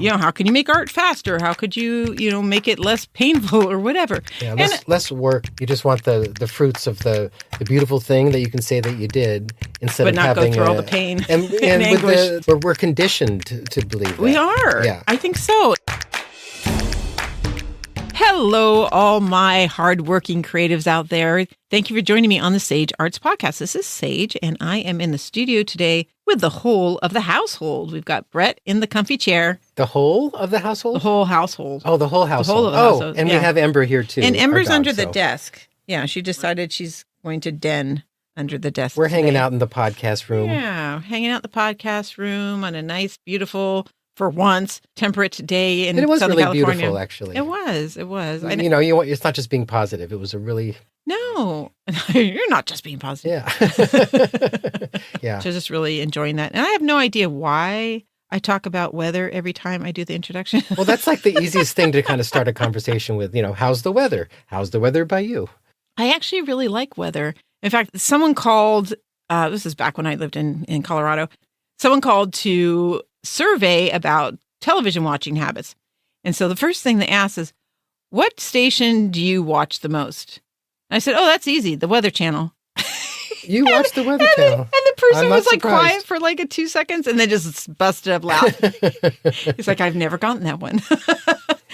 How can you make art faster? How could you, make it less painful or whatever? Yeah, less work. You just want the fruits of the beautiful thing that you can say that you did instead of having go through all the pain and anguish. We're conditioned to believe that. We are. Yeah. I think so. Hello, all my hardworking creatives out there. Thank you for joining me on the Sage Arts Podcast. This is Sage, and I am in the studio today with the whole of the household. We've got Brett in the comfy chair. The whole of the household? The whole household. Oh, the whole household. The whole of the household. And we have Ember here, too. And Ember's under the desk. Yeah, she decided she's going to den under the desk We're hanging out in the podcast room. Yeah, hanging out in the podcast room on a nice, beautiful, for once, temperate day in Southern California. It was really beautiful, actually. It was. It's not just being positive. It was a really... No, you're not just being positive. Yeah. Yeah. So just really enjoying that. And I have no idea why I talk about weather every time I do the introduction. Well, that's like the easiest thing to kind of start a conversation with, how's the weather? How's the weather by you? I actually really like weather. In fact, someone called, this is back when I lived in Colorado, someone called to survey about television watching habits. And so the first thing they asked is, what station do you watch the most? And I said, oh, that's easy. The Weather Channel. You watch the Weather Channel. And the person was like surprised. quiet for like 2 seconds and then just busted up laughing. He's like, I've never gotten that one.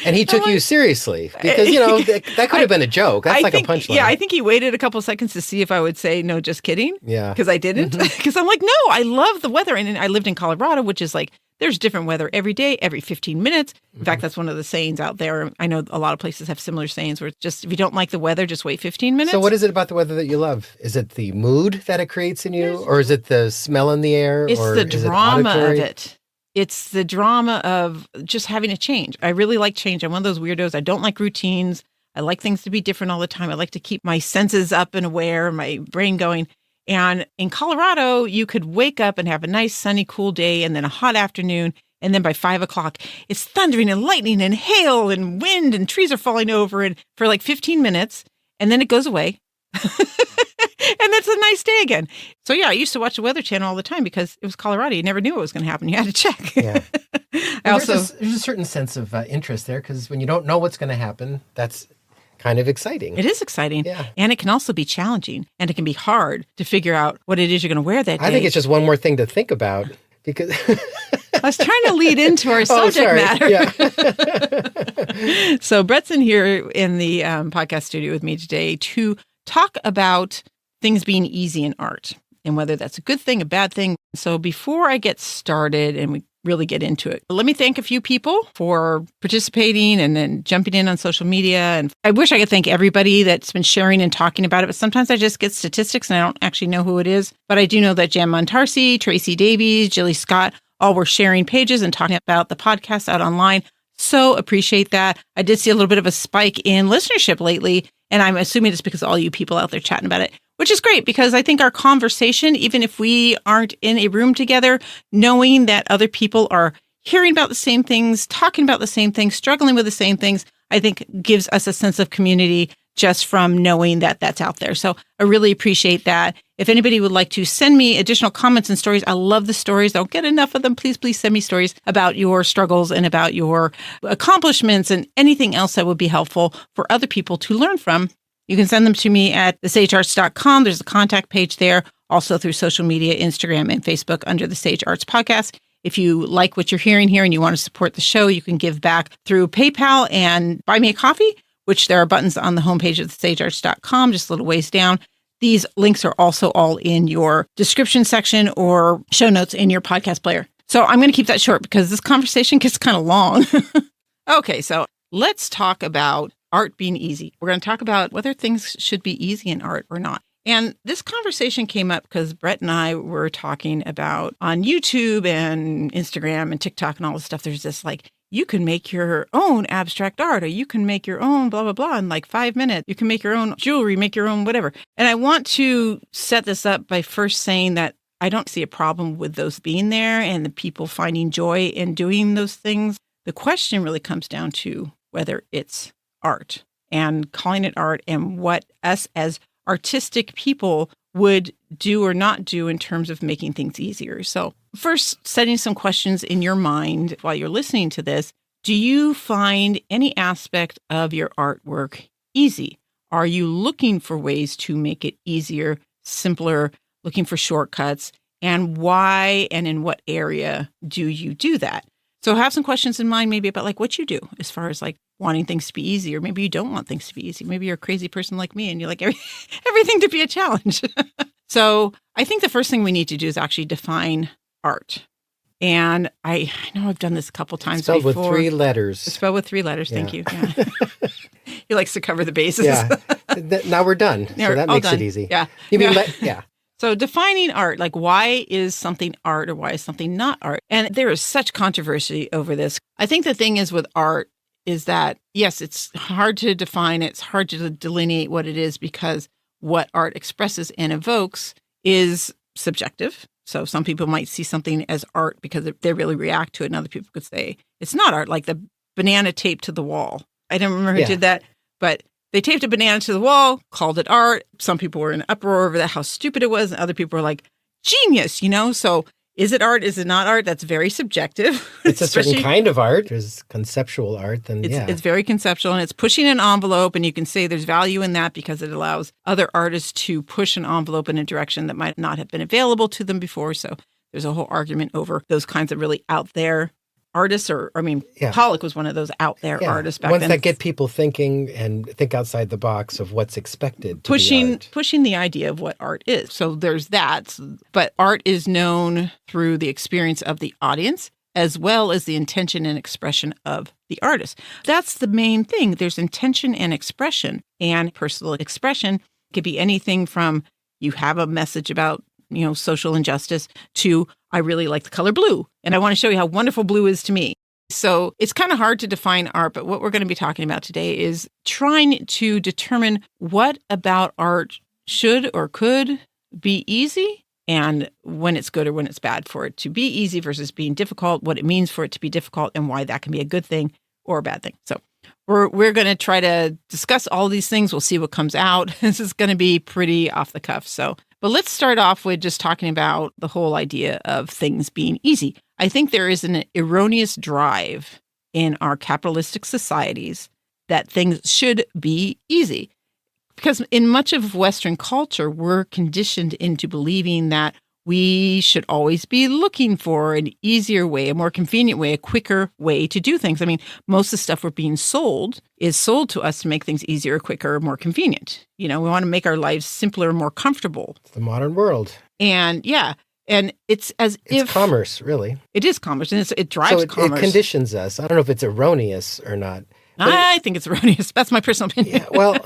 And he took you seriously because, that could have been a joke. That's like a punchline. Yeah, I think he waited a couple of seconds to see if I would say, no, just kidding. Yeah. Because I didn't. Because I'm like, no, I love the weather. And I lived in Colorado, which is like, there's different weather every day, every 15 minutes. In fact, that's one of the sayings out there. I know a lot of places have similar sayings where it's just, if you don't like the weather, just wait 15 minutes. So what is it about the weather that you love? Is it the mood that it creates in you? Or is it the smell in the air? It's or the drama of it. It's the drama of just having a change. I really like change. I'm one of those weirdos. I don't like routines. I like things to be different all the time. I like to keep my senses up and aware, my brain going. And in Colorado, you could wake up and have a nice sunny, cool day and then a hot afternoon. And then by 5 o'clock, it's thundering and lightning and hail and wind and trees are falling over and for like 15 minutes. And then it goes away. And it's a nice day again. So yeah, I used to watch the Weather Channel all the time because it was Colorado. You never knew what was going to happen. You had to check. Yeah. There's a certain sense of interest there because when you don't know what's going to happen, that's kind of exciting. It is exciting. Yeah. And it can also be challenging and it can be hard to figure out what it is you're going to wear that day. I think it's just one more thing to think about because... I was trying to lead into our subject matter. Yeah. So Brett's in here in the podcast studio with me today to talk about things being easy in art and whether that's a good thing, a bad thing. So before I get started and we really get into it, let me thank a few people for participating and then jumping in on social media. And I wish I could thank everybody that's been sharing and talking about it, but sometimes I just get statistics and I don't actually know who it is. But I do know that Jan Montarsi, Tracy Davies, Jilly Scott, all were sharing pages and talking about the podcast out online. So appreciate that. I did see a little bit of a spike in listenership lately, and I'm assuming it's because of all you people out there chatting about it, which is great because I think our conversation, even if we aren't in a room together, knowing that other people are hearing about the same things, talking about the same things, struggling with the same things, I think gives us a sense of community just from knowing that that's out there. So I really appreciate that. If anybody would like to send me additional comments and stories, I love the stories. I don't get enough of them. Please send me stories about your struggles and about your accomplishments and anything else that would be helpful for other people to learn from. You can send them to me at thesagearts.com. There's a contact page there. Also through social media, Instagram and Facebook under the Sage Arts Podcast. If you like what you're hearing here and you want to support the show, you can give back through PayPal and buy me a coffee, which there are buttons on the homepage of thesagearts.com, just a little ways down. These links are also all in your description section or show notes in your podcast player. So I'm going to keep that short because this conversation gets kind of long. Okay, so let's talk about art being easy. We're going to talk about whether things should be easy in art or not. And this conversation came up because Brett and I were talking about on YouTube and Instagram and TikTok and all this stuff. There's this like, you can make your own abstract art or you can make your own blah, blah, blah in like 5 minutes. You can make your own jewelry, make your own whatever. And I want to set this up by first saying that I don't see a problem with those being there and the people finding joy in doing those things. The question really comes down to whether it's art and calling it art and what us as artistic people would do or not do in terms of making things easier. So first setting some questions in your mind while you're listening to this. Do you find any aspect of your artwork easy? Are you looking for ways to make it easier, simpler, looking for shortcuts? And why and in what area do you do that? So have some questions in mind maybe about like what you do as far as like wanting things to be easy, or maybe you don't want things to be easy. Maybe you're a crazy person like me and you like everything to be a challenge. So I think the first thing we need to do is actually define art. And I know I've done this a couple times spelled before. with 3 letters. It's spelled with 3 letters. Thank you. Yeah. He likes to cover the bases. Yeah. Now we're done. So that makes it easy. Yeah. You mean, yeah. So defining art, like why is something art or why is something not art? And there is such controversy over this. I think the thing is with art is that, yes, it's hard to define. It's hard to delineate what it is because what art expresses and evokes is subjective. So some people might see something as art because they really react to it. And other people could say it's not art, like the banana taped to the wall. I don't remember who did that, but they taped a banana to the wall, called it art. Some people were in uproar over that, how stupid it was. And other people were like, genius, So is it art? Is it not art? That's very subjective. It's a certain kind of art. There's conceptual art. It's very conceptual and it's pushing an envelope. And you can say there's value in that because it allows other artists to push an envelope in a direction that might not have been available to them before. So there's a whole argument over those kinds of really out there artists, Pollock was one of those out there artists back then. Ones that get people thinking and think outside the box of what's expected to be art. Pushing the idea of what art is. So there's that. But art is known through the experience of the audience as well as the intention and expression of the artist. That's the main thing. There's intention and expression. And personal expression could be anything from you have a message about social injustice to I really like the color blue and I want to show you how wonderful blue is to me. So it's kind of hard to define art, but what we're going to be talking about today is trying to determine what about art should or could be easy and when it's good or when it's bad for it to be easy versus being difficult, what it means for it to be difficult and why that can be a good thing or a bad thing. So we're going to try to discuss all these things. We'll see what comes out. This is going to be pretty off the cuff. But let's start off with just talking about the whole idea of things being easy. I think there is an erroneous drive in our capitalistic societies that things should be easy. Because in much of Western culture, we're conditioned into believing that we should always be looking for an easier way, a more convenient way, a quicker way to do things. I mean, most of the stuff we're being sold is sold to us to make things easier, quicker, more convenient. We want to make our lives simpler, more comfortable. It's the modern world. And and it's as if... It's commerce, really. It is commerce, and it drives commerce. It conditions us. I don't know if it's erroneous or not. I think it's erroneous. That's my personal opinion. Yeah, well...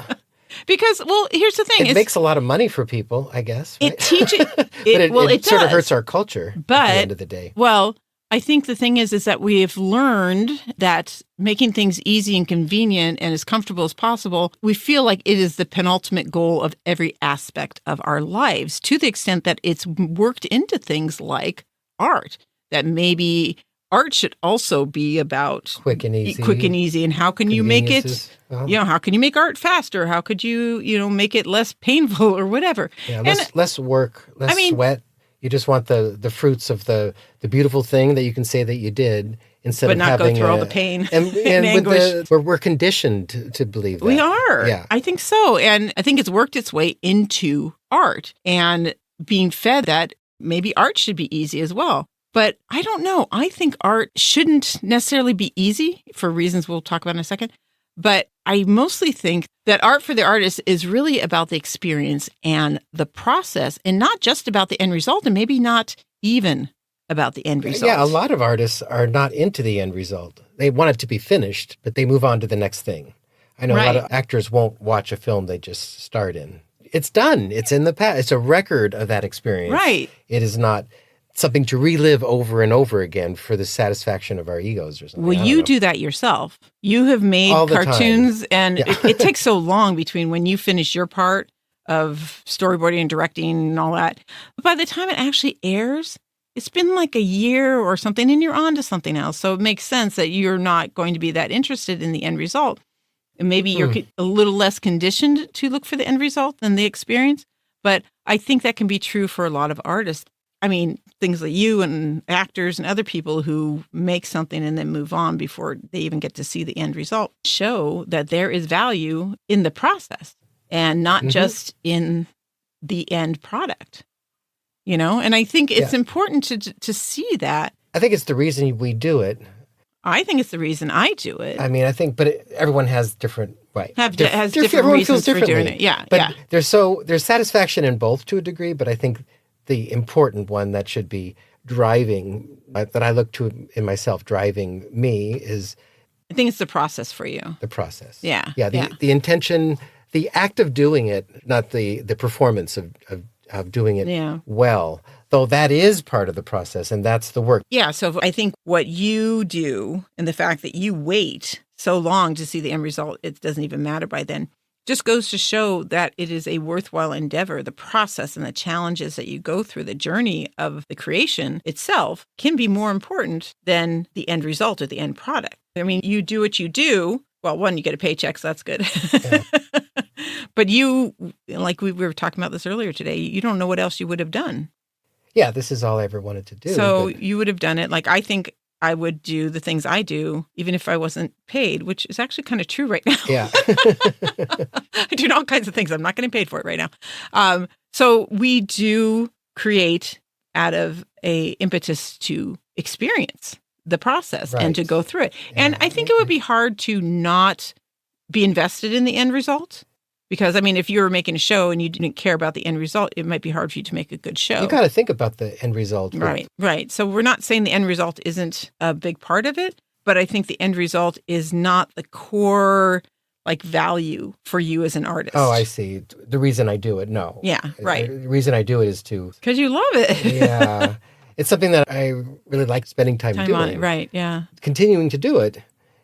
Because, here's the thing. It makes a lot of money for people, I guess. Right? It teaches... it sort of hurts our culture at the end of the day. Well, I think the thing is that we have learned that making things easy and convenient and as comfortable as possible, we feel like it is the penultimate goal of every aspect of our lives, to the extent that it's worked into things like art, that maybe... art should also be about quick and easy. And how can you make it, how can you make art faster? How could you, make it less painful or whatever? Yeah, less work, less sweat. You just want the fruits of the beautiful thing that you can say that you did instead of having... But not go through all the pain and anguish. We're conditioned to believe that. We are. Yeah. I think so. And I think it's worked its way into art and being fed that maybe art should be easy as well. But I don't know. I think art shouldn't necessarily be easy for reasons we'll talk about in a second. But I mostly think that art for the artist is really about the experience and the process and not just about the end result and maybe not even about the end result. Yeah, a lot of artists are not into the end result. They want it to be finished, but they move on to the next thing. I know a lot of actors won't watch a film they just starred in. It's done. It's in the past. It's a record of that experience. Right. It is not something to relive over and over again for the satisfaction of our egos or something. Well, you do that yourself. You have made cartoons, and it takes so long between when you finish your part of storyboarding and directing and all that. But by the time it actually airs, it's been like a year or something, and you're on to something else. So it makes sense that you're not going to be that interested in the end result. And maybe you're a little less conditioned to look for the end result than the experience. But I think that can be true for a lot of artists. I mean, things like you and actors and other people who make something and then move on before they even get to see the end result show that there is value in the process and not just in the end product, And I think it's important to see that. I think it's the reason we do it. I think it's the reason I do it. I mean, but everyone has different, right? Has different reasons for doing it. Yeah, but there's satisfaction in both to a degree, but I think the important one that should be driving, that I look to in myself, driving me is... I think it's the process for you. The process. Yeah. Yeah, the intention, the act of doing it, not the performance of doing it well, though that is part of the process and that's the work. Yeah, so I think what you do and the fact that you wait so long to see the end result, it doesn't even matter by then, just goes to show that it is a worthwhile endeavor. The process and the challenges that you go through, the journey of the creation itself can be more important than the end result or the end product. I mean, you do what you do. Well, one, you get a paycheck, so that's good. Yeah. But you, like we were talking about this earlier today, you don't know what else you would have done. Yeah, this is all I ever wanted to do. So you would have done it. Like, I think I would do the things I do, even if I wasn't paid, which is actually kind of true right now. Yeah. I do all kinds of things. I'm not getting paid for it right now. So we do create out of a impetus to experience the process and to go through it. Yeah. And I think it would be hard to not be invested in the end result. Because, I mean, if you were making a show and you didn't care about the end result, it might be hard for you to make a good show. You got to think about the end result. Right. So we're not saying the end result isn't a big part of it, but I think the end result is not the core, value for you as an artist. Oh, I see. The reason I do it, no. Yeah, right. The reason I do it is to... Because you love it. Yeah. It's something that I really like spending time doing. On it, right, yeah. Continuing to do it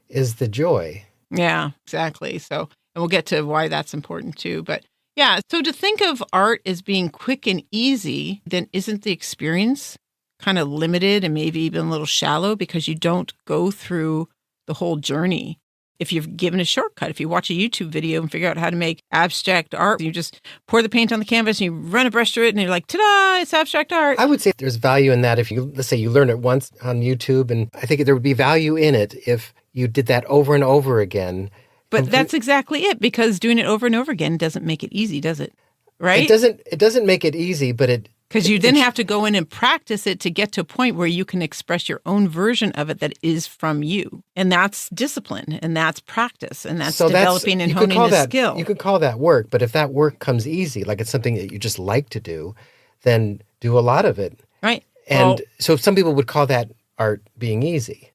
is the joy. Yeah, exactly. So... And we'll get to why that's important too. But yeah, so to think of art as being quick and easy, then isn't the experience kind of limited and maybe even a little shallow because you don't go through the whole journey? If you're given a shortcut, if you watch a YouTube video and figure out how to make abstract art, you just pour the paint on the canvas and you run a brush through it and you're like, ta-da, it's abstract art. I would say there's value in that if let's say you learn it once on YouTube, and I think there would be value in it if you did that over and over again. But that's exactly it, because doing it over and over again doesn't make it easy, does it? Right? It doesn't make it easy, but because you then have to go in and practice it to get to a point where you can express your own version of it that is from you. And that's discipline, and that's practice, and that's developing and honing the skill. You could call that work, but if that work comes easy, like it's something that you just like to do, then do a lot of it. Right. And so some people would call that art being easy.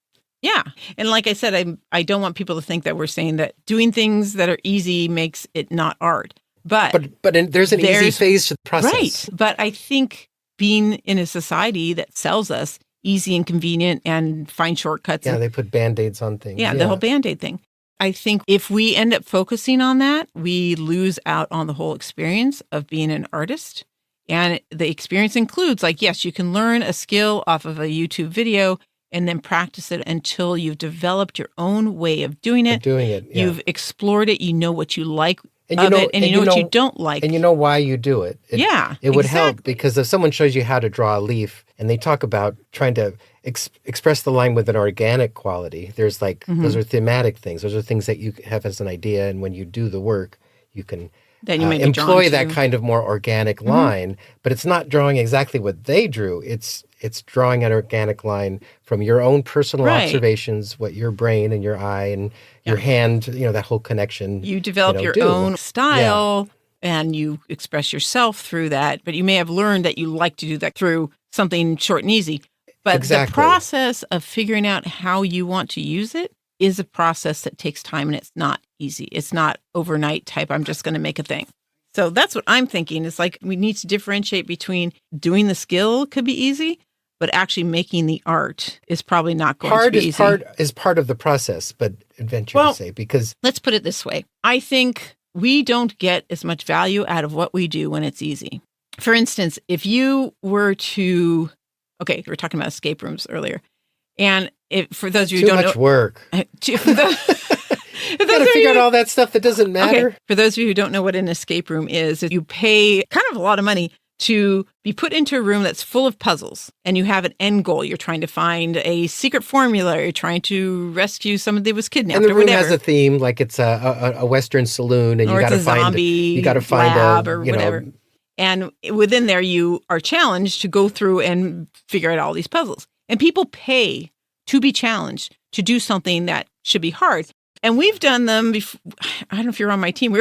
Yeah. And like I said, I don't want people to think that we're saying that doing things that are easy makes it not art. But there's an easy phase to the process. Right. But I think being in a society that sells us easy and convenient and find shortcuts. Yeah, they put Band-Aids on things. Yeah, the whole Band-Aid thing. I think if we end up focusing on that, we lose out on the whole experience of being an artist. And the experience includes, yes, you can learn a skill off of a YouTube video and then practice it until you've developed your own way of doing it. Yeah. You've explored it. You know what you like and you know what you don't like. And you know why you do it. It would help, because if someone shows you how to draw a leaf and they talk about trying to express the line with an organic quality, there's those are thematic things. Those are things that you have as an idea, and when you do the work, you can then you employ that kind of more organic line, but it's not drawing exactly what they drew. It's drawing an organic line from your own personal observations, what your brain and your eye and your hand, that whole connection. You develop your own style and you express yourself through that, but you may have learned that you like to do that through something short and easy. But the process of figuring out how you want to use it is a process that takes time, and it's not easy. It's not overnight type, I'm just going to make a thing. So that's what I'm thinking. It's we need to differentiate between doing the skill could be easy, but actually making the art is probably not going to be easy. Is part of the process, but adventure to say, because... Let's put it this way. I think we don't get as much value out of what we do when it's easy. For instance, if you were to... Okay, we were talking about escape rooms earlier. And for those of you who don't know... Too much work. You got to figure out all that stuff that doesn't matter. Okay. For those of you who don't know what an escape room is, you pay kind of a lot of money to be put into a room that's full of puzzles and you have an end goal. You're trying to find a secret formula. You're trying to rescue somebody that was kidnapped and the or room whatever. has a theme, like it's a Western saloon, and or you got to find zombie lab or whatever. And within there, you are challenged to go through and figure out all these puzzles. And people pay to be challenged to do something that should be hard. And we've done them before. I don't know if you're on my team.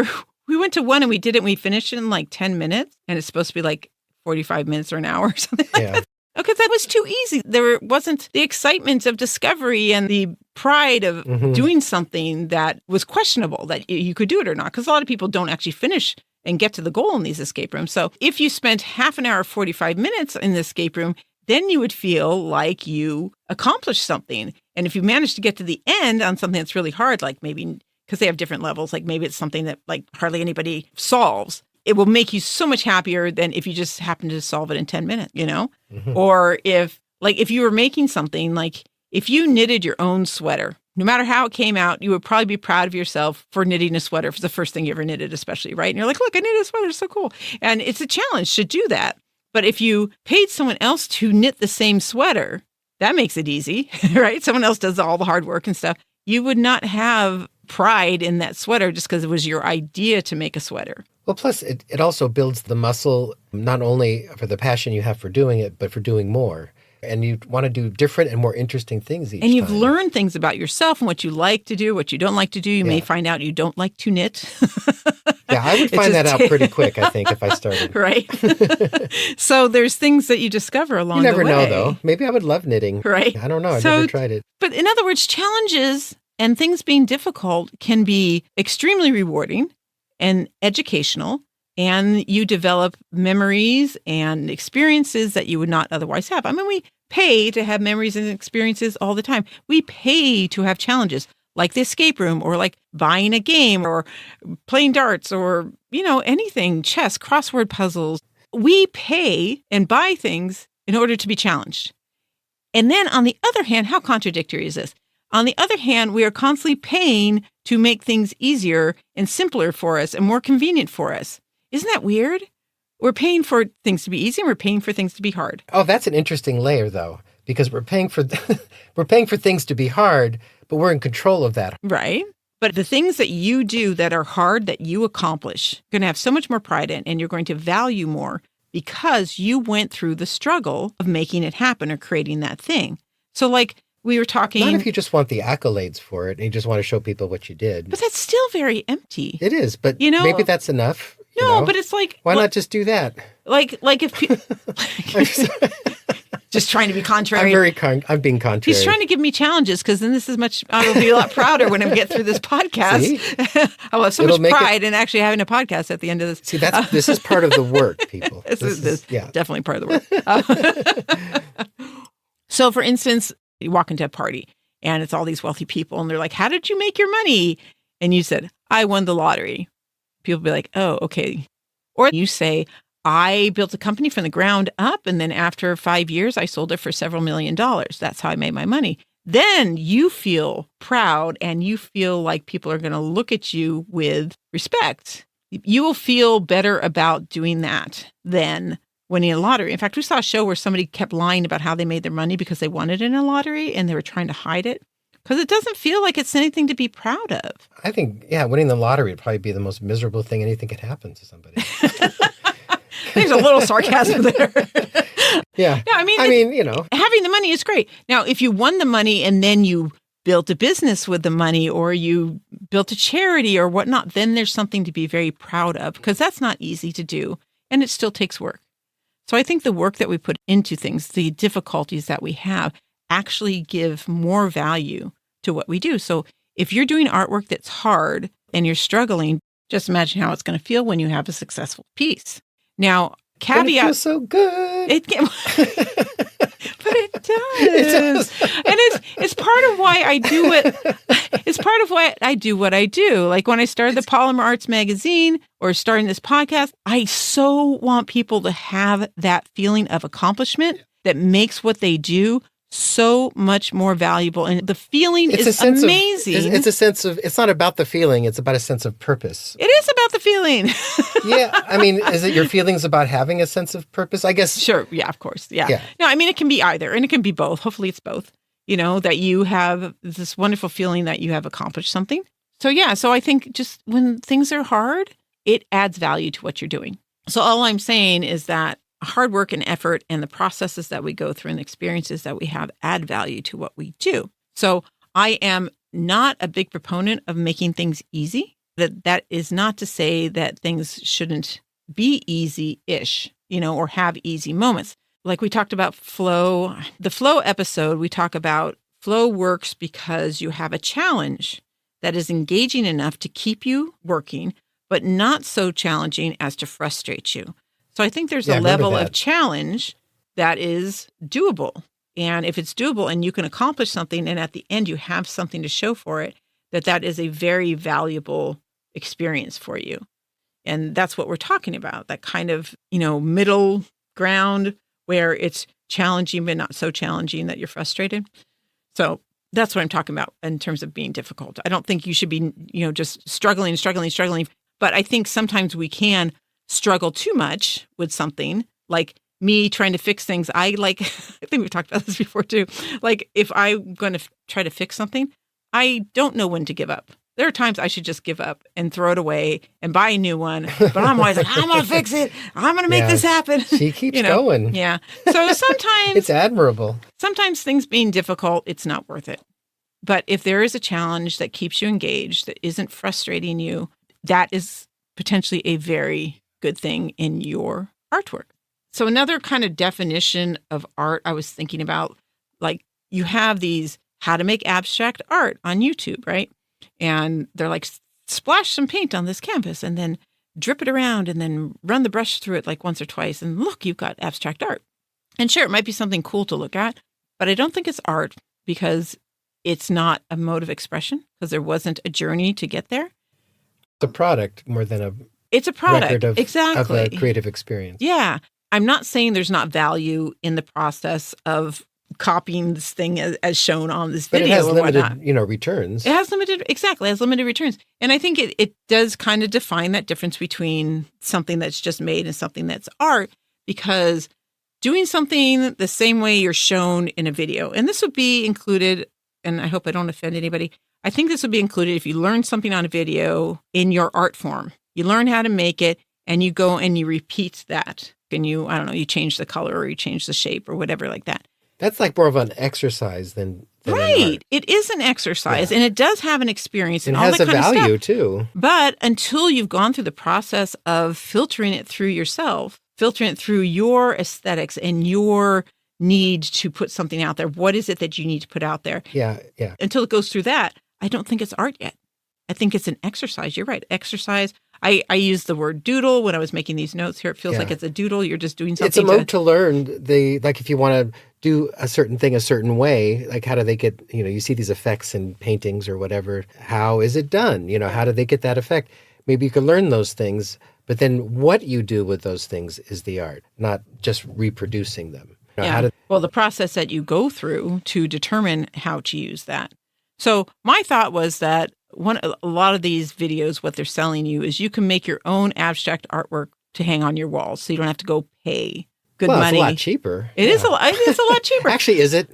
We went to one and we did it and we finished it in like 10 minutes. And it's supposed to be like 45 minutes or an hour or something like that. Because that was too easy. There wasn't the excitement of discovery and the pride of doing something that was questionable, that you could do it or not. Because a lot of people don't actually finish and get to the goal in these escape rooms. So if you spent half an hour, 45 minutes in the escape room, then you would feel like you accomplished something. And if you manage to get to the end on something that's really hard, like maybe because they have different levels, like maybe it's something that like hardly anybody solves, it will make you so much happier than if you just happen to solve it in 10 minutes, you know? Or if you were making something, like if you knitted your own sweater, no matter how it came out, you would probably be proud of yourself for knitting a sweater. For the first thing you ever knitted, especially, right? And you're like, look, I knitted a sweater. It's so cool. And it's a challenge to do that. But if you paid someone else to knit the same sweater, that makes it easy, right? Someone else does all the hard work and stuff. You would not have pride in that sweater just because it was your idea to make a sweater. Well, plus it also builds the muscle, not only for the passion you have for doing it, but for doing more. And you want to do different and more interesting things each time. And you've learned things about yourself and what you like to do, what you don't like to do. You may find out you don't like to knit. Yeah, I would find that out pretty quick, I think, if I started. Right. So there's things that you discover along the way. You never know, though. Maybe I would love knitting. Right. I don't know. I've never tried it. But in other words, challenges and things being difficult can be extremely rewarding and educational. And you develop memories and experiences that you would not otherwise have. I mean, we pay to have memories and experiences all the time. We pay to have challenges like the escape room or like buying a game or playing darts or, anything, chess, crossword puzzles. We pay and buy things in order to be challenged. And then on the other hand, how contradictory is this? On the other hand, we are constantly paying to make things easier and simpler for us and more convenient for us. Isn't that weird? We're paying for things to be easy and we're paying for things to be hard. Oh, that's an interesting layer, though, because we're paying for things to be hard, but we're in control of that. Right. But the things that you do that are hard, that you accomplish, you're going to have so much more pride in, and you're going to value more because you went through the struggle of making it happen or creating that thing. So like we were talking... Not if you just want the accolades for it and you just want to show people what you did. But that's still very empty. It is, but maybe that's enough. No, but it's like... Why not just do that? Like if... Just trying to be contrary. I'm being contrary. He's trying to give me challenges because then I will be a lot prouder when I get through this podcast. I will have so much pride in actually having a podcast at the end of this. See, this is part of the work, people. This is definitely part of the work. So, for instance, you walk into a party and it's all these wealthy people and they're like, how did you make your money? And you said, I won the lottery. People be like, oh, okay. Or you say, I built a company from the ground up, and then after 5 years, I sold it for several $1 million. That's how I made my money. Then you feel proud and you feel like people are going to look at you with respect. You will feel better about doing that than winning a lottery. In fact, we saw a show where somebody kept lying about how they made their money because they won it in a lottery and they were trying to hide it. Because it doesn't feel like it's anything to be proud of. I think, winning the lottery would probably be the most miserable thing anything could happen to somebody. There's a little sarcasm there. Yeah. No, I mean, having the money is great. Now, if you won the money and then you built a business with the money or you built a charity or whatnot, then there's something to be very proud of because that's not easy to do and it still takes work. So I think the work that we put into things, the difficulties that we have, actually give more value to what we do. So if you're doing artwork that's hard and you're struggling, just imagine how it's going to feel when you have a successful piece. Now, caveat. It feels so good. But it does. And it's part of why I do it. It's part of why I do what I do. Like when I started the Polymer Arts magazine or starting this podcast, I so want people to have that feeling of accomplishment that makes what they do so much more valuable. And the feeling is amazing. It's a sense of, it's not about the feeling, it's about a sense of purpose. It is about the feeling. Yeah. I mean, is it your feelings about having a sense of purpose? I guess. Sure. Yeah, of course. Yeah. No, I mean, it can be either, and it can be both. Hopefully it's both, that you have this wonderful feeling that you have accomplished something. So yeah, so I think just when things are hard, it adds value to what you're doing. So all I'm saying is that hard work and effort and the processes that we go through and the experiences that we have add value to what we do. So I am not a big proponent of making things easy. That is not to say that things shouldn't be easy-ish, or have easy moments. Like we talked about flow, the flow episode, we talk about flow works because you have a challenge that is engaging enough to keep you working, but not so challenging as to frustrate you. So I think there's a level of challenge that is doable. And if it's doable and you can accomplish something and at the end you have something to show for it, that is a very valuable experience for you. And that's what we're talking about, that kind of, middle ground where it's challenging but not so challenging that you're frustrated. So that's what I'm talking about in terms of being difficult. I don't think you should be, just struggling. But I think sometimes we can struggle too much with something, like me trying to fix things. I think we've talked about this before too. Like if I'm going to try to fix something, I don't know when to give up. There are times I should just give up and throw it away and buy a new one. But I'm always like, I'm going to fix it. I'm going to make this happen. She keeps going. Yeah. So sometimes it's admirable. Sometimes things being difficult, it's not worth it. But if there is a challenge that keeps you engaged, that isn't frustrating you, that is potentially a very good thing in your artwork. So another kind of definition of art I was thinking about, like you have these how to make abstract art on YouTube, right? And they're like, splash some paint on this canvas and then drip it around and then run the brush through it like once or twice. And look, you've got abstract art. And sure, it might be something cool to look at, but I don't think it's art because it's not a mode of expression because there wasn't a journey to get there. It's a product more than it's a product record of, exactly. of a creative experience. Yeah. I'm not saying there's not value in the process of copying this thing as shown on this video. But it has limited, whatnot. returns. It has limited returns. And I think it does kind of define that difference between something that's just made and something that's art, because doing something the same way you're shown in a video, and this would be included, and I hope I don't offend anybody, I think this would be included if you learn something on a video in your art form. You learn how to make it and you go and you repeat that. And you change the color or you change the shape or whatever like that. That's like more of an exercise than right. It is an exercise and it does have an experience and all has that a kind value of stuff. Too. But until you've gone through the process of filtering it through yourself, filtering it through your aesthetics and your need to put something out there, what is it that you need to put out there? Yeah. Until it goes through that, I don't think it's art yet. I think it's an exercise. You're right. Exercise. I used the word doodle when I was making these notes here. It feels like it's a doodle. You're just doing something. It's a mode to learn. Like if you want to do a certain thing a certain way, like how do they get, you see these effects in paintings or whatever. How is it done? How do they get that effect? Maybe you can learn those things, but then what you do with those things is the art, not just reproducing them. Well, the process that you go through to determine how to use that. So my thought was that a lot of these videos, what they're selling you is you can make your own abstract artwork to hang on your walls, so you don't have to go pay good money. It's a lot cheaper. It's a lot cheaper. Actually, is it?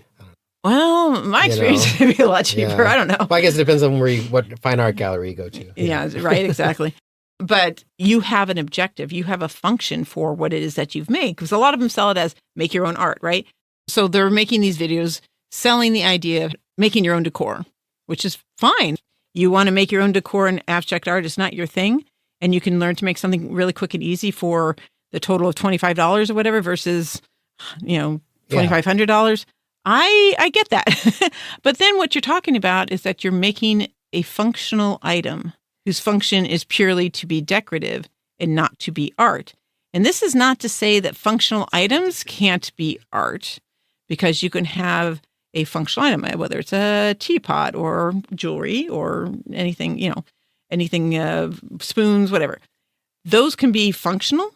Well, my experience would be a lot cheaper. I don't know. Well, I guess it depends on what fine art gallery you go to. Yeah, right, exactly. But you have an objective. You have a function for what it is that you've made, because a lot of them sell it as make your own art, right? So they're making these videos selling the idea of making your own decor, which is fine. You want to make your own decor and abstract art is not your thing, and you can learn to make something really quick and easy for the total of $25 or whatever versus, $2,500. I get that. But then what you're talking about is that you're making a functional item whose function is purely to be decorative and not to be art. And this is not to say that functional items can't be art, because you can have a functional item, whether it's a teapot or jewelry or anything, spoons, whatever. Those can be functional,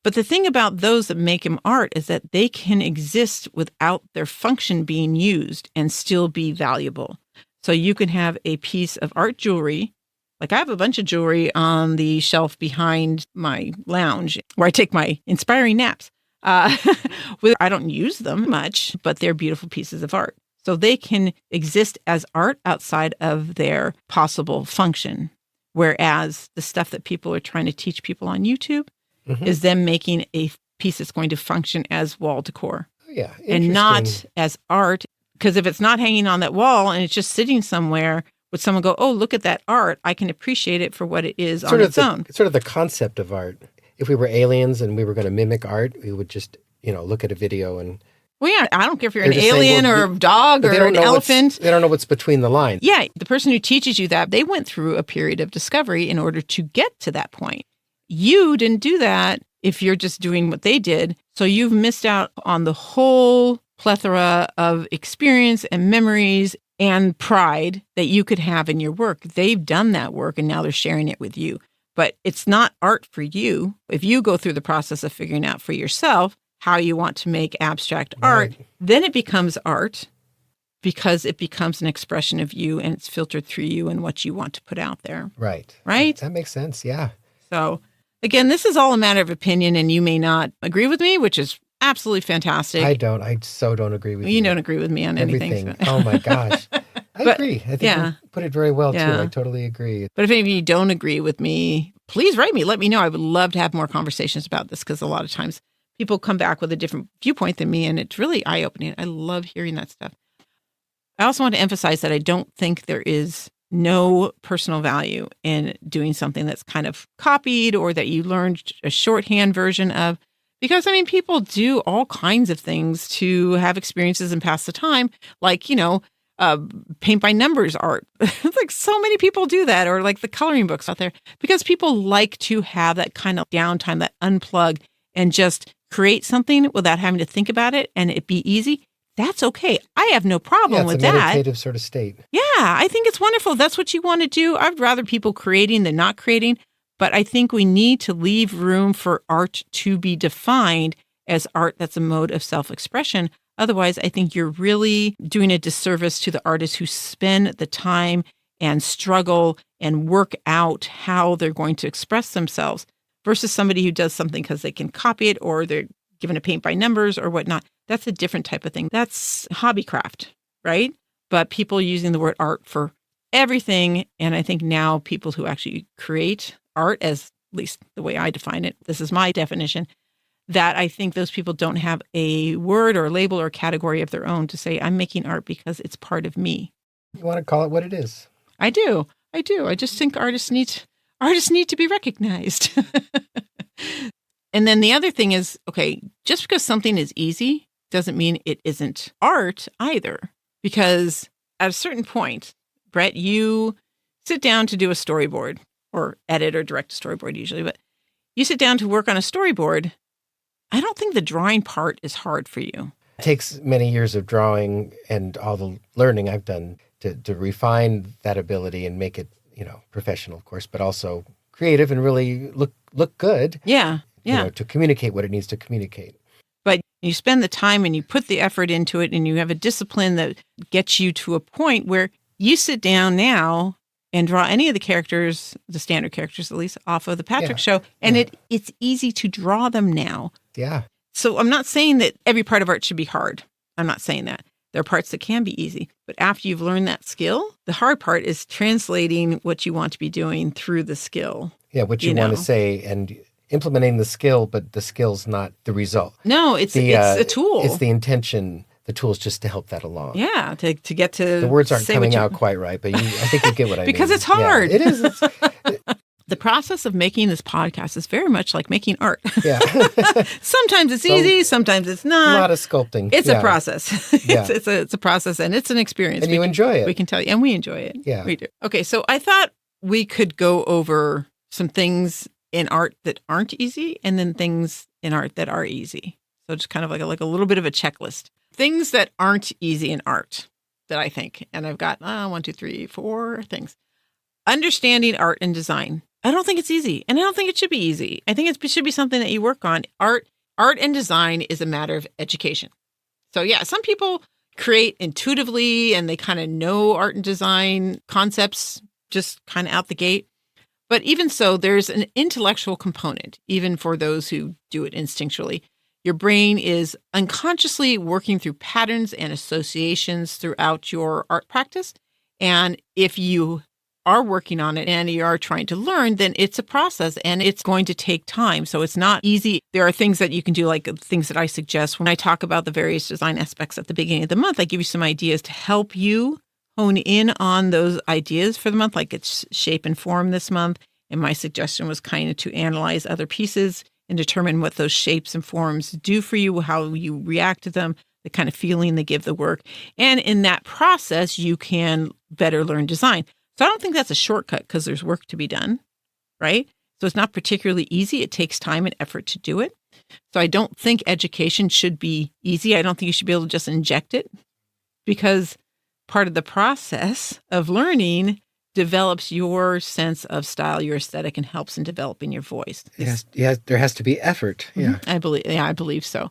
But the thing about those that make them art is that they can exist without their function being used and still be valuable. So you can have a piece of art jewelry. Like I have a bunch of jewelry on the shelf behind my lounge where I take my inspiring naps. I don't use them much, but they're beautiful pieces of art. So they can exist as art outside of their possible function. Whereas the stuff that people are trying to teach people on YouTube is them making a piece that's going to function as wall decor. Oh, yeah. And not as art. Because if it's not hanging on that wall and it's just sitting somewhere, would someone go, oh, look at that art. I can appreciate it for what it is on its own. It's sort of the concept of art. If we were aliens and we were going to mimic art, we would just, look at a video and... Well, yeah, I don't care if you're an alien or a dog or an elephant. They don't know what's between the lines. Yeah, the person who teaches you that, they went through a period of discovery in order to get to that point. You didn't do that if you're just doing what they did. So you've missed out on the whole plethora of experience and memories and pride that you could have in your work. They've done that work and now they're sharing it with you. But it's not art for you. If you go through the process of figuring out for yourself how you want to make abstract art, then it becomes art because it becomes an expression of you and it's filtered through you and what you want to put out there. Right. That makes sense. Yeah. So again, this is all a matter of opinion and you may not agree with me, which is absolutely fantastic. I don't. I so don't agree with you. You don't agree with me on everything. anything. Oh my gosh. I agree. I think you put it very well too. I totally agree. But if any of you don't agree with me, please write me. Let me know. I would love to have more conversations about this because a lot of times people come back with a different viewpoint than me and it's really eye-opening. I love hearing that stuff. I also want to emphasize that I don't think there is no personal value in doing something that's kind of copied or that you learned a shorthand version of. Because, people do all kinds of things to have experiences and pass the time, like, paint by numbers art. Like so many people do that, or like the coloring books out there, because people like to have that kind of downtime, that unplug and just create something without having to think about it and it be easy. That's okay. I have no problem with that. It's a meditative sort of state. Yeah, I think it's wonderful. That's what you want to do. I'd rather people creating than not creating. But I think we need to leave room for art to be defined as art that's a mode of self-expression. Otherwise, I think you're really doing a disservice to the artists who spend the time and struggle and work out how they're going to express themselves versus somebody who does something because they can copy it or they're given a paint by numbers or whatnot. That's a different type of thing. That's hobby craft, right? But people using the word art for everything. And I think now people who actually create art, as at least the way I define it, this is my definition, that I think those people don't have a word or label or category of their own to say, I'm making art because it's part of me. You want to call it what it is. I do. I just think artists need to be recognized. And then the other thing is, okay, just because something is easy doesn't mean it isn't art either. Because at a certain point, Brett, you sit down to do a storyboard or edit or direct a storyboard usually, but you sit down to work on a storyboard. I don't think the drawing part is hard for you. It takes many years of drawing and all the learning I've done to refine that ability and make it, professional, of course, but also creative and really look good. Yeah. To communicate what it needs to communicate. But you spend the time and you put the effort into it and you have a discipline that gets you to a point where you sit down now and draw any of the characters, the standard characters at least, off of the Patrick show. And it's easy to draw them now. Yeah. So I'm not saying that every part of art should be hard. I'm not saying that. There are parts that can be easy. But after you've learned that skill, the hard part is translating what you want to be doing through the skill. Yeah, what you want to say and implementing the skill, but the skill's not the result. No, it's a tool. It's the intention. The tool's just to help that along. Yeah, to get to the words aren't coming out quite right, but I think you get what I mean. Because it's hard. Yeah, it is. The process of making this podcast is very much like making art. Yeah. Sometimes it's easy, sometimes it's not. A lot of sculpting. It's a process. It's a process and it's an experience. And you enjoy it. We can tell you, and we enjoy it. Yeah. We do. Okay, so I thought we could go over some things in art that aren't easy and then things in art that are easy. So just kind of like a little bit of a checklist. Things that aren't easy in art that I think, and I've got 1, 2, 3, 4 things. Understanding art and design. I don't think it's easy, and I don't think it should be easy. I think it should be something that you work on. Art and design is a matter of education. So yeah, some people create intuitively and they kind of know art and design concepts just kind of out the gate. But even so, there's an intellectual component, even for those who do it instinctually. Your brain is unconsciously working through patterns and associations throughout your art practice. And if you are working on it and you are trying to learn, then it's a process and it's going to take time. So it's not easy. There are things that you can do, like things that I suggest when I talk about the various design aspects at the beginning of the month. I give you some ideas to help you hone in on those ideas for the month, like its shape and form this month. And my suggestion was kind of to analyze other pieces and determine what those shapes and forms do for you, how you react to them, the kind of feeling they give the work. And in that process, you can better learn design. So I don't think that's a shortcut because there's work to be done, right? So it's not particularly easy. It takes time and effort to do it. So I don't think education should be easy. I don't think you should be able to just inject it, because part of the process of learning develops your sense of style, your aesthetic, and helps in developing your voice. Yes, there has to be effort. Yeah. I believe so.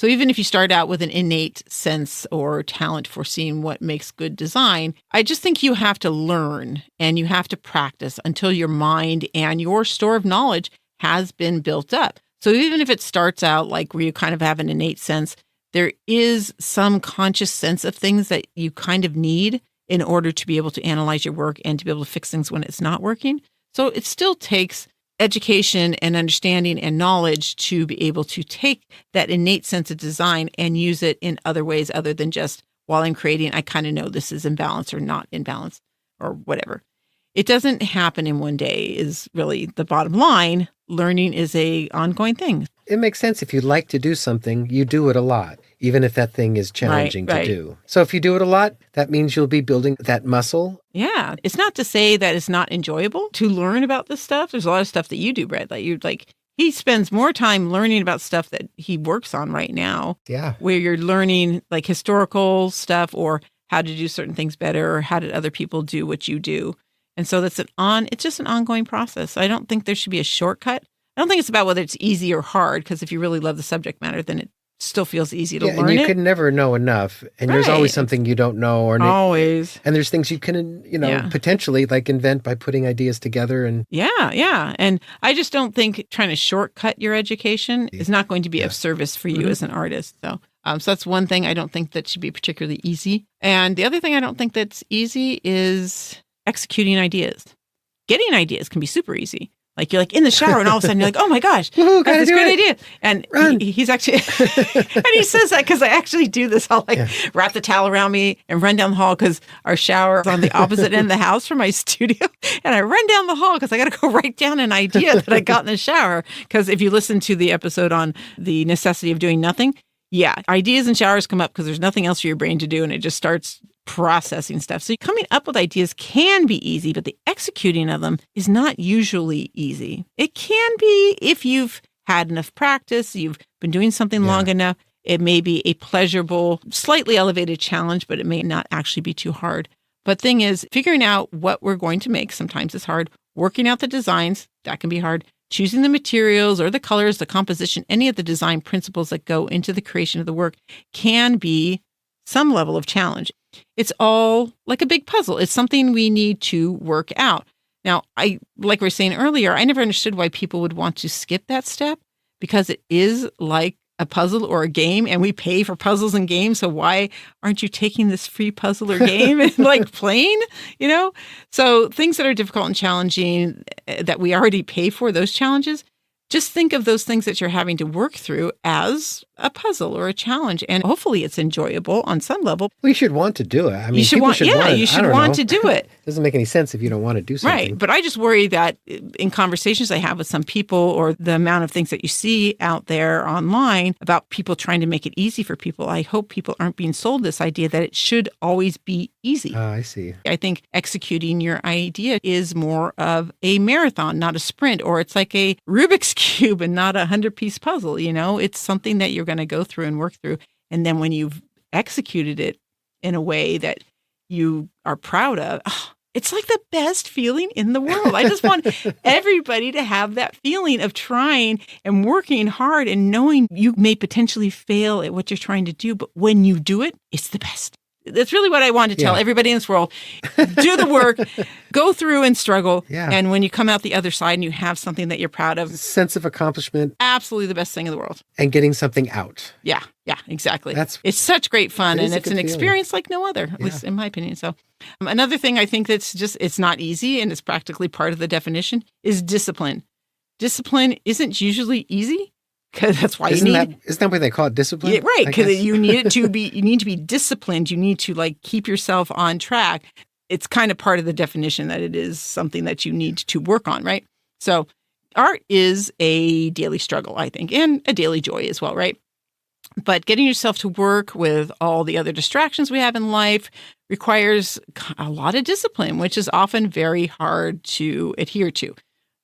So even if you start out with an innate sense or talent for seeing what makes good design, I just think you have to learn and you have to practice until your mind and your store of knowledge has been built up. So even if it starts out like where you kind of have an innate sense, there is some conscious sense of things that you kind of need in order to be able to analyze your work and to be able to fix things when it's not working. So it still takes education and understanding and knowledge to be able to take that innate sense of design and use it in other ways other than just, while I'm creating, I kind of know this is in balance or not in balance or whatever. It doesn't happen in one day is really the bottom line. Learning is a ongoing thing. It makes sense. If you like to do something, you do it a lot, even if that thing is challenging to do. So if you do it a lot, that means you'll be building that muscle. Yeah. It's not to say that it's not enjoyable to learn about this stuff. There's a lot of stuff that you do, Brad. He spends more time learning about stuff that he works on right now. Yeah. Where you're learning like historical stuff or how to do certain things better or how did other people do what you do. And so it's just an ongoing process. I don't think there should be a shortcut. I don't think it's about whether it's easy or hard, because if you really love the subject matter, then it still feels easy to learn and you it. can never know enough. And there's always something you don't know. Always. And there's things you can, potentially like invent by putting ideas together. And Yeah. And I just don't think trying to shortcut your education is not going to be of service for you as an artist. So that's one thing I don't think that should be particularly easy. And the other thing I don't think that's easy is executing ideas. Getting ideas can be super easy. Like you're like in the shower and all of a sudden you're like, oh my gosh, that's this great idea. And he's actually, and he says that because I actually do this. I'll wrap the towel around me and run down the hall because our shower is on the opposite end of the house from my studio. And I run down the hall because I got to go write down an idea that I got in the shower. Because if you listen to the episode on the necessity of doing nothing, ideas in showers come up because there's nothing else for your brain to do. And it just starts processing stuff. So coming up with ideas can be easy, but the executing of them is not usually easy. It can be if you've had enough practice, you've been doing something long enough. It may be a pleasurable, slightly elevated challenge, but it may not actually be too hard. But thing is, figuring out what we're going to make sometimes is hard. Working out the designs, that can be hard. Choosing the materials or the colors, the composition, any of the design principles that go into the creation of the work can be some level of challenge. It's all like a big puzzle. It's something we need to work out. Now, like we were saying earlier, I never understood why people would want to skip that step, because it is like a puzzle or a game, and we pay for puzzles and games. So why aren't you taking this free puzzle or game and like playing, So things that are difficult and challenging that we already pay for, those challenges, just think of those things that you're having to work through as a puzzle or a challenge. And hopefully it's enjoyable on some level. Well, you should want to do it. I mean, you should want to do it. It doesn't make any sense if you don't want to do something. Right. But I just worry that in conversations I have with some people, or the amount of things that you see out there online about people trying to make it easy for people, I hope people aren't being sold this idea that it should always be easy. I see. I think executing your idea is more of a marathon, not a sprint, or it's like a Rubik's Cube and not a 100-piece puzzle. It's something that you're going to go through and work through. And then when you've executed it in a way that you are proud of, It's like the best feeling in the world. I just want everybody to have that feeling of trying and working hard and knowing you may potentially fail at what you're trying to do, but when you do it, it's the best. That's really what I want to tell everybody in this world. Do the work, go through and struggle. Yeah. And when you come out the other side and you have something that you're proud of. Sense of accomplishment. Absolutely the best thing in the world. And getting something out. Yeah, exactly. It's such great fun. And it's an experience like no other, at least in my opinion. So another thing I think that's it's not easy and it's practically part of the definition is discipline. Discipline isn't usually easy. Because that's why isn't that why they call it discipline? Yeah, right. Because you need to be disciplined. You need to keep yourself on track. It's kind of part of the definition that it is something that you need to work on, right? So art is a daily struggle, I think, and a daily joy as well, right? But getting yourself to work with all the other distractions we have in life requires a lot of discipline, which is often very hard to adhere to.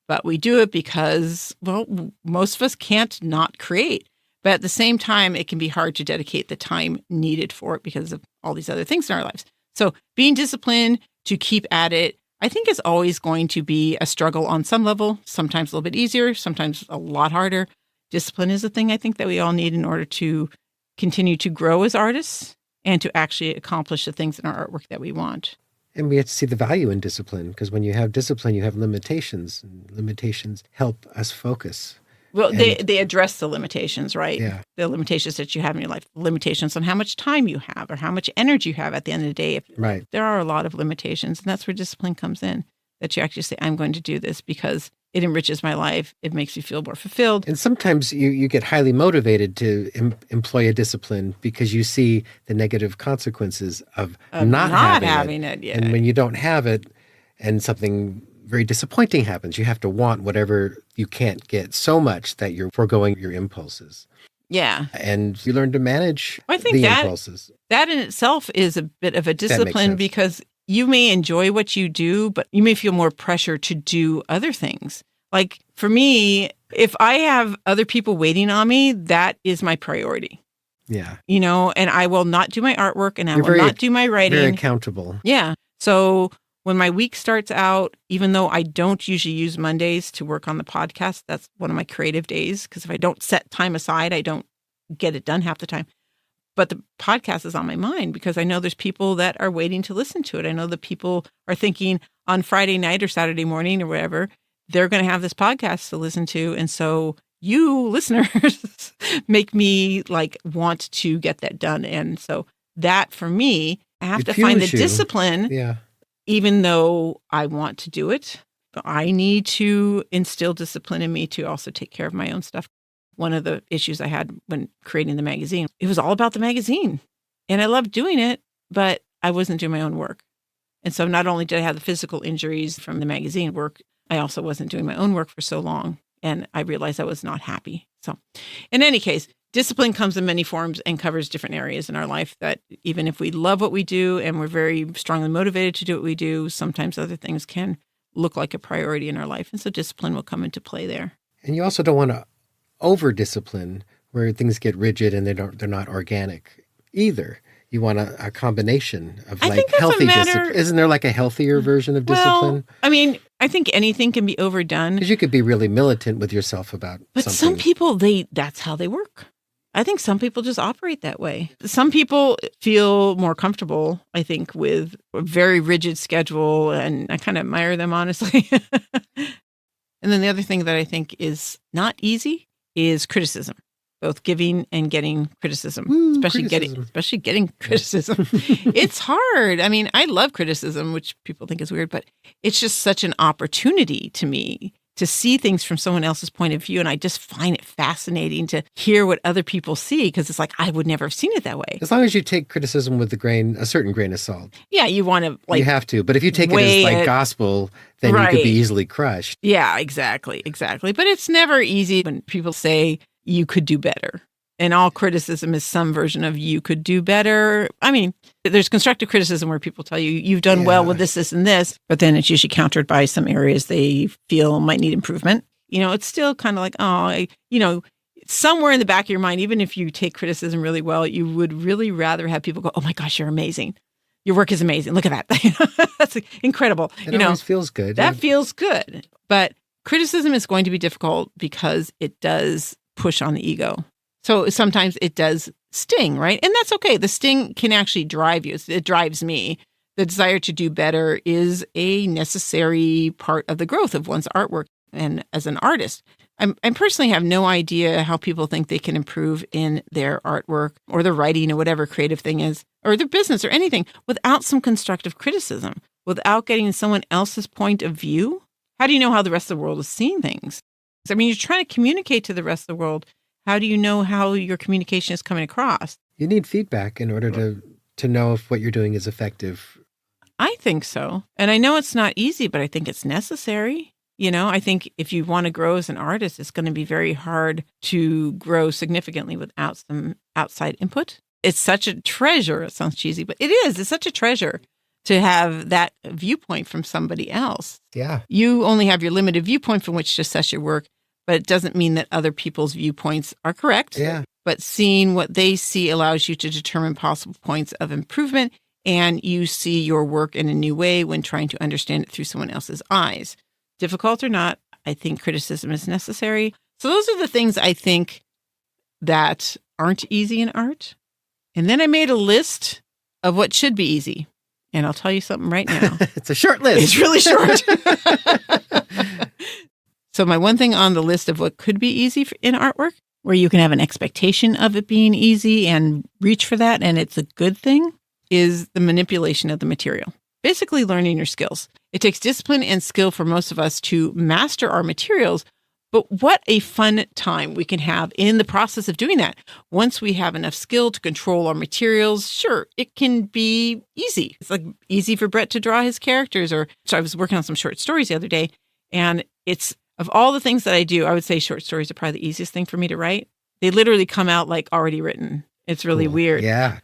But we do it because, well, most of us can't not create. But at the same time, it can be hard to dedicate the time needed for it because of all these other things in our lives. So being disciplined to keep at it, I think is always going to be a struggle on some level, sometimes a little bit easier, sometimes a lot harder. Discipline is a thing I think that we all need in order to continue to grow as artists and to actually accomplish the things in our artwork that we want. And we have to see the value in discipline, because when you have discipline, you have limitations, and limitations help us focus. Well, they address the limitations, right? Yeah. The limitations that you have in your life, limitations on how much time you have or how much energy you have at the end of the day. Right. There are a lot of limitations, and that's where discipline comes in, that you actually say, I'm going to do this because it enriches my life. It makes me feel more fulfilled. And sometimes you get highly motivated to employ a discipline because you see the negative consequences of not having it. Yeah. And when you don't have it and something very disappointing happens, you have to want whatever you can't get so much that you're foregoing your impulses. Yeah. And you learn to manage impulses. That in itself is a bit of a discipline because you may enjoy what you do, but you may feel more pressure to do other things. Like for me, if I have other people waiting on me, that is my priority. Yeah. And I will not do my artwork and I will not do my writing. Very accountable. Yeah. So when my week starts out, even though I don't usually use Mondays to work on the podcast, that's one of my creative days. Because if I don't set time aside, I don't get it done half the time. But the podcast is on my mind because I know there's people that are waiting to listen to it. I know that people are thinking on Friday night or Saturday morning or whatever, they're going to have this podcast to listen to. And so you listeners make me want to get that done. And so that for me, I have to find the discipline, even though I want to do it. But I need to instill discipline in me to also take care of my own stuff. One of the issues I had when creating the magazine, it was all about the magazine. And I loved doing it, but I wasn't doing my own work. And so not only did I have the physical injuries from the magazine work, I also wasn't doing my own work for so long. And I realized I was not happy. So in any case, discipline comes in many forms and covers different areas in our life that even if we love what we do and we're very strongly motivated to do what we do, sometimes other things can look like a priority in our life. And so discipline will come into play there. And you also don't want to over-discipline where things get rigid and they're not organic either. You want a combination of healthy discipline. Isn't there a healthier version of discipline? Well, I think anything can be overdone. Because you could be really militant with yourself about something. But some people, that's how they work. I think some people just operate that way. Some people feel more comfortable, I think, with a very rigid schedule, and I kind of admire them, honestly. And then the other thing that I think is not easy is criticism, both giving and getting criticism, especially getting criticism. It's hard. I love criticism, which people think is weird, but it's just such an opportunity to me to see things from someone else's point of view. And I just find it fascinating to hear what other people see, because it's I would never have seen it that way. As long as you take criticism with a certain grain of salt. Yeah, you want to you have to. But if you take it as gospel, then you could be easily crushed. Yeah, exactly. But it's never easy when people say you could do better. And all criticism is some version of you could do better. There's constructive criticism where people tell you, you've done well with this, and this, but then it's usually countered by some areas they feel might need improvement. It's still kind of somewhere in the back of your mind, even if you take criticism really well, you would really rather have people go, oh my gosh, you're amazing, your work is amazing. Look at that. That's incredible. It always feels good. That feels good. But criticism is going to be difficult because it does push on the ego. So sometimes it does sting, right? And that's okay. The sting can actually drive you. It drives me. The desire to do better is a necessary part of the growth of one's artwork and as an artist. I personally have no idea how people think they can improve in their artwork or their writing or whatever creative thing is, or their business or anything without some constructive criticism, without getting someone else's point of view. How do you know how the rest of the world is seeing things? I mean, you're trying to communicate to the rest of the world. How do you know how your communication is coming across? You need feedback in order to know if what you're doing is effective. I think so. And I know it's not easy, but I think it's necessary. I think if you want to grow as an artist, it's going to be very hard to grow significantly without some outside input. It's such a treasure. It sounds cheesy, but it is. It's such a treasure to have that viewpoint from somebody else. Yeah. You only have your limited viewpoint from which to assess your work, but it doesn't mean that other people's viewpoints are correct. Yeah. But seeing what they see allows you to determine possible points of improvement, and you see your work in a new way when trying to understand it through someone else's eyes. Difficult or not, I think criticism is necessary. So those are the things I think that aren't easy in art. And then I made a list of what should be easy. And I'll tell you something right now. It's a short list. It's really short. So my one thing on the list of what could be easy in artwork, where you can have an expectation of it being easy and reach for that, and it's a good thing, is the manipulation of the material. Basically learning your skills. It takes discipline and skill for most of us to master our materials, but what a fun time we can have in the process of doing that. Once we have enough skill to control our materials, sure, it can be easy. It's like easy for Brett to draw his characters. So I was working on some short stories the other day, and it's, of all the things that I do, I would say short stories are probably the easiest thing for me to write. They literally come out like already written. It's really weird. Yeah.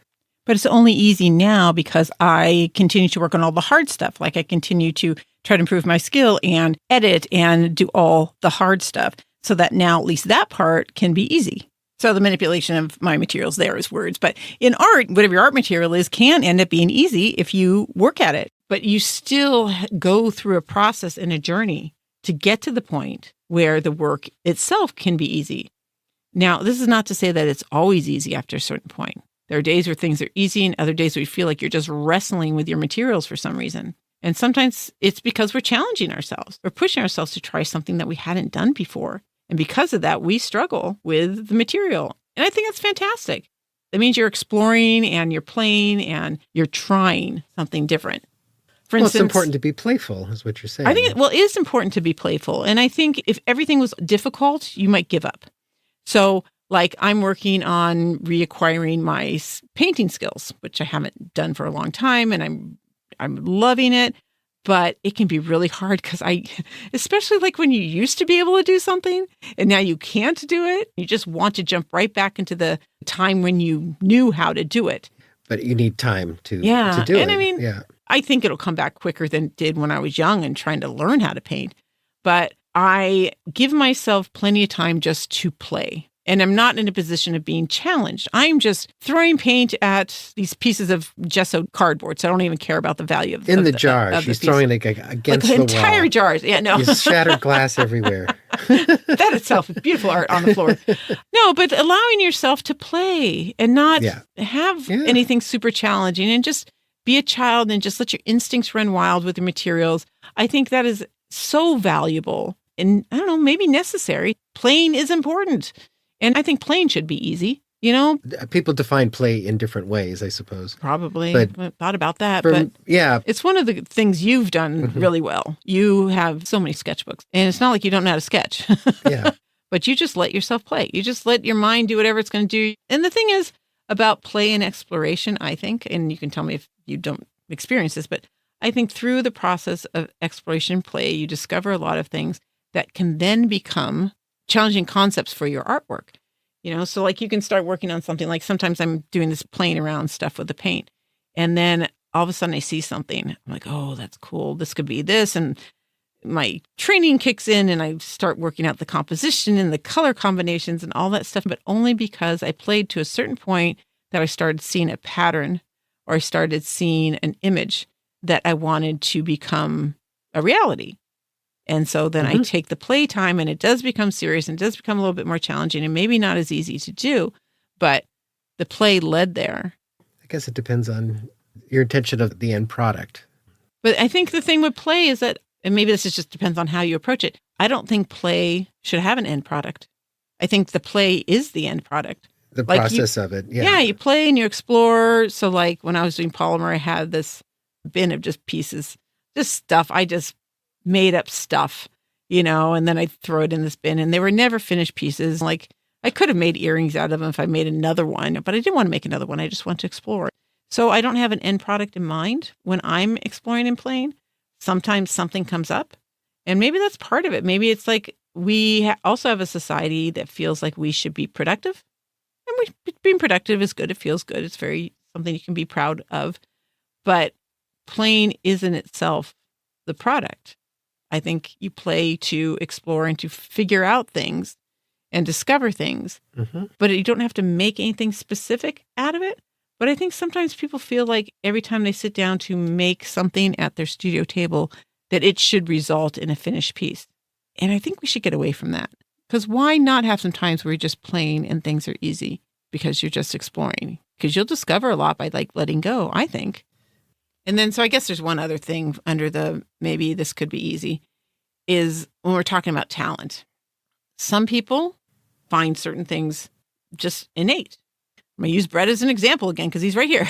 But it's only easy now because I continue to work on all the hard stuff. Like I continue to try to improve my skill and edit and do all the hard stuff so that now at least that part can be easy. So the manipulation of my materials there is words. But in art, whatever your art material is can end up being easy if you work at it. But you still go through a process and a journey to get to the point where the work itself can be easy. Now, this is not to say that it's always easy after a certain point. There are days where things are easy and other days where you feel like you're just wrestling with your materials for some reason. And sometimes it's because we're challenging ourselves. We're pushing ourselves to try something that we hadn't done before. And because of that, we struggle with the material. And I think that's fantastic. That means you're exploring and you're playing and you're trying something different. For instance, it's important to be playful, is what you're saying. I think, it is important to be playful. And I think if everything was difficult, you might give up. So like I'm working on reacquiring my painting skills, which I haven't done for a long time, and I'm loving it. But it can be really hard because especially like when you used to be able to do something and now you can't do it. You just want to jump right back into the time when you knew how to do it. But you need time to do it. And I mean, I think it'll come back quicker than it did when I was young and trying to learn how to paint. But I give myself plenty of time just to play. And I'm not in a position of being challenged. I'm just throwing paint at these pieces of gessoed cardboard. So I don't even care about the value of the jar. She's throwing it against the wall. Entire jars. Yeah, no. There's shattered glass everywhere. That itself is beautiful art on the floor. No, but allowing yourself to play and not have anything super challenging and just be a child and just let your instincts run wild with your materials. I think that is so valuable and, I don't know, maybe necessary. Playing is important. And I think playing should be easy, People define play in different ways, I suppose. Probably. But I thought about that. But it's one of the things you've done really well. You have so many sketchbooks. And it's not like you don't know how to sketch. Yeah. But you just let yourself play. You just let your mind do whatever it's going to do. And the thing is about play and exploration, I think, and you can tell me if you don't experience this, but I think through the process of exploration and play, you discover a lot of things that can then become challenging concepts for your artwork. So like you can start working on something like sometimes I'm doing this playing around stuff with the paint. And then all of a sudden I see something. I'm like, oh, that's cool. This could be this. And my training kicks in and I start working out the composition and the color combinations and all that stuff, but only because I played to a certain point that I started seeing a pattern or I started seeing an image that I wanted to become a reality. And so then I take the playtime and it does become serious and it does become a little bit more challenging and maybe not as easy to do, but the play led there. I guess it depends on your intention of the end product. But I think the thing with play is that, and maybe this just depends on how you approach it, I don't think play should have an end product. I think the play is the end product. The process of it, yeah. Yeah, you play and you explore. So like when I was doing polymer, I had this bin of just pieces, just stuff. I just made up stuff, and then I'd throw it in this bin and they were never finished pieces. Like I could have made earrings out of them if I made another one, but I didn't want to make another one. I just want to explore. So I don't have an end product in mind when I'm exploring and playing. Sometimes something comes up and maybe that's part of it. Maybe it's like we also have a society that feels like we should be productive. And being productive is good. It feels good. It's very something you can be proud of. But playing isn't itself the product. I think you play to explore and to figure out things and discover things. But you don't have to make anything specific out of it. But I think sometimes people feel like every time they sit down to make something at their studio table, that it should result in a finished piece. And I think we should get away from that. Because why not have some times where you're just playing and things are easy because you're just exploring? Because you'll discover a lot by like letting go, I think. And then, so I guess there's one other thing under the maybe this could be easy is when we're talking about talent. Some people find certain things just innate. I'm going to use Brett as an example again because he's right here.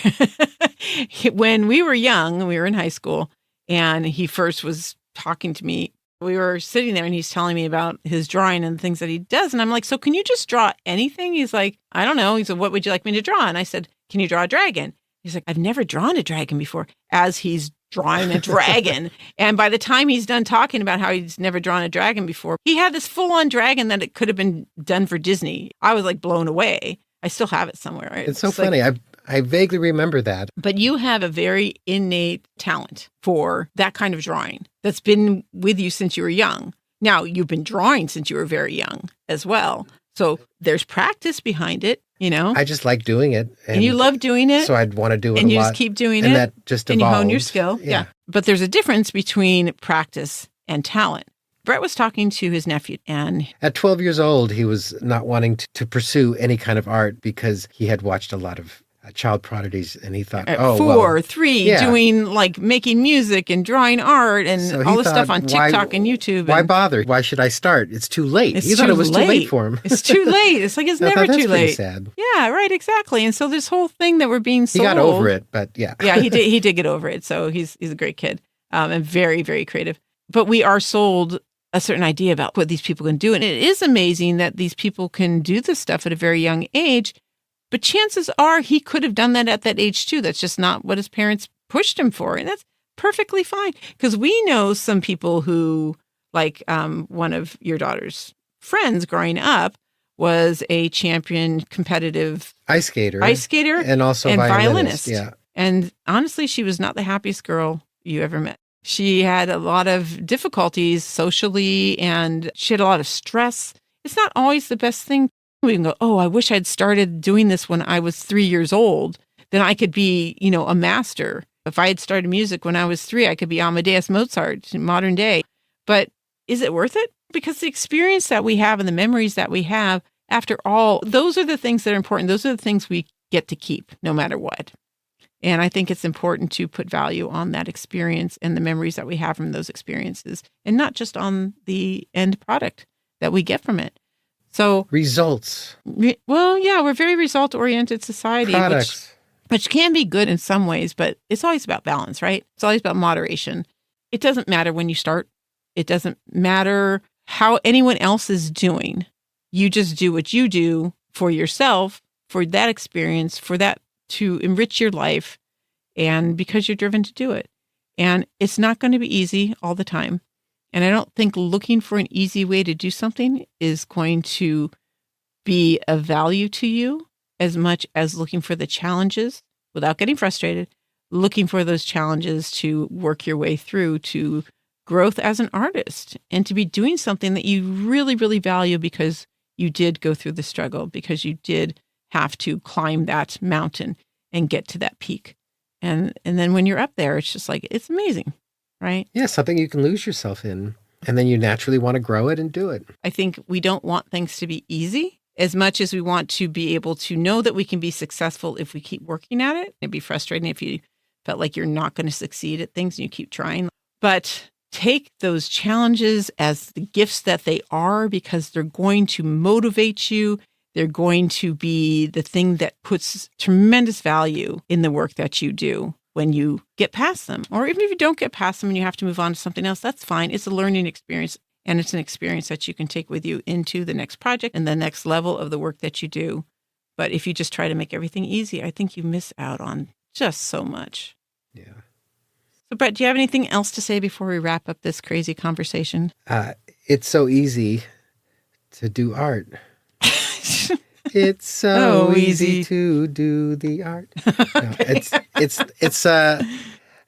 When we were young, we were in high school, and he first was talking to me. We were sitting there and he's telling me about his drawing and the things that he does. And I'm like, so can you just draw anything? He's like, I don't know. He said, what would you like me to draw? And I said, can you draw a dragon? He's like, I've never drawn a dragon before, as he's drawing a dragon. And by the time he's done talking about how he's never drawn a dragon before, he had this full-on dragon that it could have been done for Disney. I was like blown away. I still have it somewhere. Right? It's so funny. I vaguely remember that. But you have a very innate talent for that kind of drawing that's been with you since you were young. Now, you've been drawing since you were very young as well. So there's practice behind it, I just like doing it. And you love doing it. So I'd want to do it a lot. And you just keep doing it. And that just evolved. And you hone your skill. Yeah. But there's a difference between practice and talent. Brett was talking to his nephew, and at 12 years old, he was not wanting to pursue any kind of art because he had watched a lot of child prodigies, and he thought, doing like making music and drawing art and so all this stuff on TikTok and YouTube. Why bother? Why should I start? It's too late. He thought it was too late for him. It's too late. It's like it's never too late. Sad. Yeah, right, exactly. And so this whole thing that we're being sold. He got over it, but yeah. Yeah, he did. He did get over it. So he's a great kid and very, very creative. But we are sold a certain idea about what these people can do. And it is amazing that these people can do this stuff at a very young age. But chances are he could have done that at that age too. That's just not what his parents pushed him for. And that's perfectly fine. Because we know some people who, like one of your daughter's friends growing up, was a champion competitive ice skater, and also violinist. Yeah. And honestly, she was not the happiest girl you ever met. She had a lot of difficulties socially, and she had a lot of stress. It's not always the best thing. We can go, oh, I wish I'd started doing this when I was 3 years old. Then I could be, a master. If I had started music when I was 3, I could be Amadeus Mozart in modern day. But is it worth it? Because the experience that we have and the memories that we have, after all, those are the things that are important. Those are the things we get to keep no matter what. And I think it's important to put value on that experience and the memories that we have from those experiences, and not just on the end product that we get from it. So results. Well, yeah, we're a very result-oriented society, which can be good in some ways, but it's always about balance, right? It's always about moderation. It doesn't matter when you start. It doesn't matter how anyone else is doing. You just do what you do for yourself, for that experience, for that to enrich your life, and because you're driven to do it. And it's not going to be easy all the time. And I don't think looking for an easy way to do something is going to be of value to you as much as looking for the challenges without getting frustrated, looking for those challenges to work your way through to growth as an artist and to be doing something that you really, really value because you did go through the struggle, because you did have to climb that mountain and get to that peak. And then when you're up there, it's just like, it's amazing, right? Yeah, something you can lose yourself in. And then you naturally want to grow it and do it. I think we don't want things to be easy as much as we want to be able to know that we can be successful if we keep working at it. It'd be frustrating if you felt like you're not going to succeed at things and you keep trying. But take those challenges as the gifts that they are, because they're going to motivate you. They're going to be the thing that puts tremendous value in the work that you do when you get past them. Or even if you don't get past them and you have to move on to something else, that's fine. It's a learning experience, and it's an experience that you can take with you into the next project and the next level of the work that you do. But if you just try to make everything easy, I think you miss out on just so much. Yeah. So, Brett, do you have anything else to say before we wrap up this crazy conversation? It's so easy to do art. It's so easy to do the art.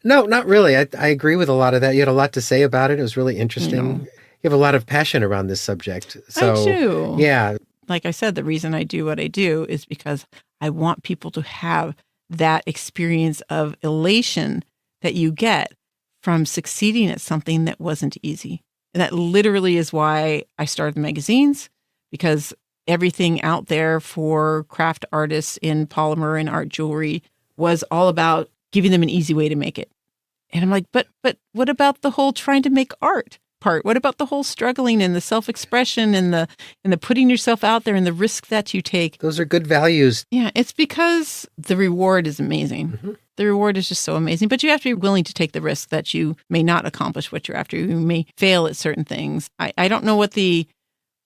No, not really. I agree with a lot of that. You had a lot to say about it. It was really interesting. You have a lot of passion around this subject. So, I do. Yeah. Like I said, the reason I do what I do is because I want people to have that experience of elation that you get from succeeding at something that wasn't easy. And that literally is why I started the magazines, because everything out there for craft artists in polymer and art jewelry was all about giving them an easy way to make it. And I'm like, but what about the whole trying to make art part? What about the whole struggling and the self-expression and the putting yourself out there and the risk that you take? Those are good values. Yeah, it's because the reward is amazing. Mm-hmm. The reward is just so amazing, but you have to be willing to take the risk that you may not accomplish what you're after. You may fail at certain things. I don't know what the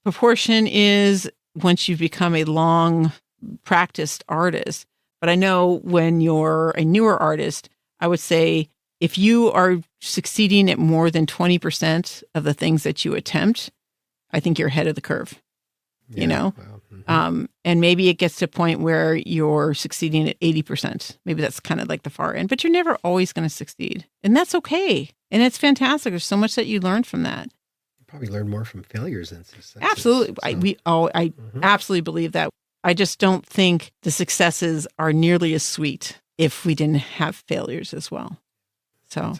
proportion is once you've become a long practiced artist, but I know when you're a newer artist, I would say if you are succeeding at more than 20% of the things that you attempt, I think you're ahead of the curve, you know? Well, mm-hmm. And maybe it gets to a point where you're succeeding at 80%. Maybe that's kind of like the far end, but you're never always going to succeed. And that's okay. And it's fantastic. There's so much that you learn from that. Probably learn more from failures than successes. Absolutely. So. I absolutely believe that. I just don't think the successes are nearly as sweet if we didn't have failures as well. So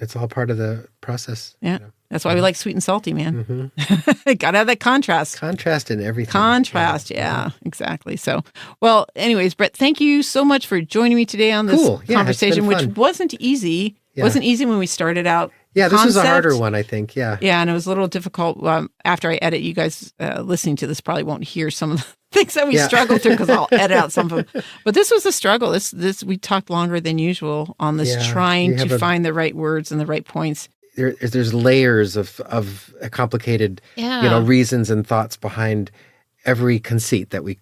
it's all part of the process. Yeah. That's why we like sweet and salty, man. Mm-hmm. Gotta have that contrast. Contrast in everything. Contrast, yeah, exactly. So, well, anyways, Brett, thank you so much for joining me today on this conversation, which wasn't easy. Yeah. Wasn't easy when we started out. Yeah, this was a harder one, I think. Yeah. Yeah, and it was a little difficult. After I edit, you guys listening to this probably won't hear some of the things that we struggled through because I'll edit out some of them. But this was a struggle. This we talked longer than usual on this, trying to find the right words and the right points. There's layers of complicated, reasons and thoughts behind every conceit that we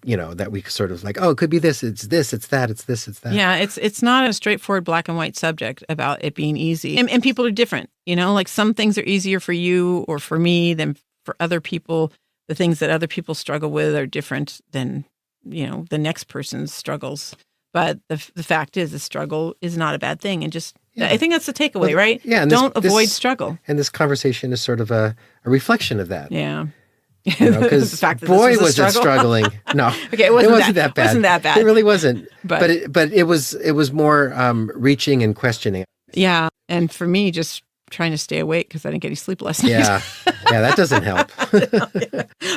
sort of like, oh, it could be this, it's that, it's this, it's that. Yeah, it's not a straightforward black and white subject about it being easy. And people are different, like some things are easier for you or for me than for other people. The things that other people struggle with are different than, the next person's struggles. But the fact is, the struggle is not a bad thing. And just, I think that's the takeaway, right? Yeah. And don't avoid struggle. And this conversation is sort of a reflection of that. Yeah. Because boy, was it struggling. No, okay, it wasn't that bad. It wasn't that bad. It really wasn't. But it was more reaching and questioning. Yeah, and for me, just trying to stay awake because I didn't get any sleep last night. Yeah, that doesn't help.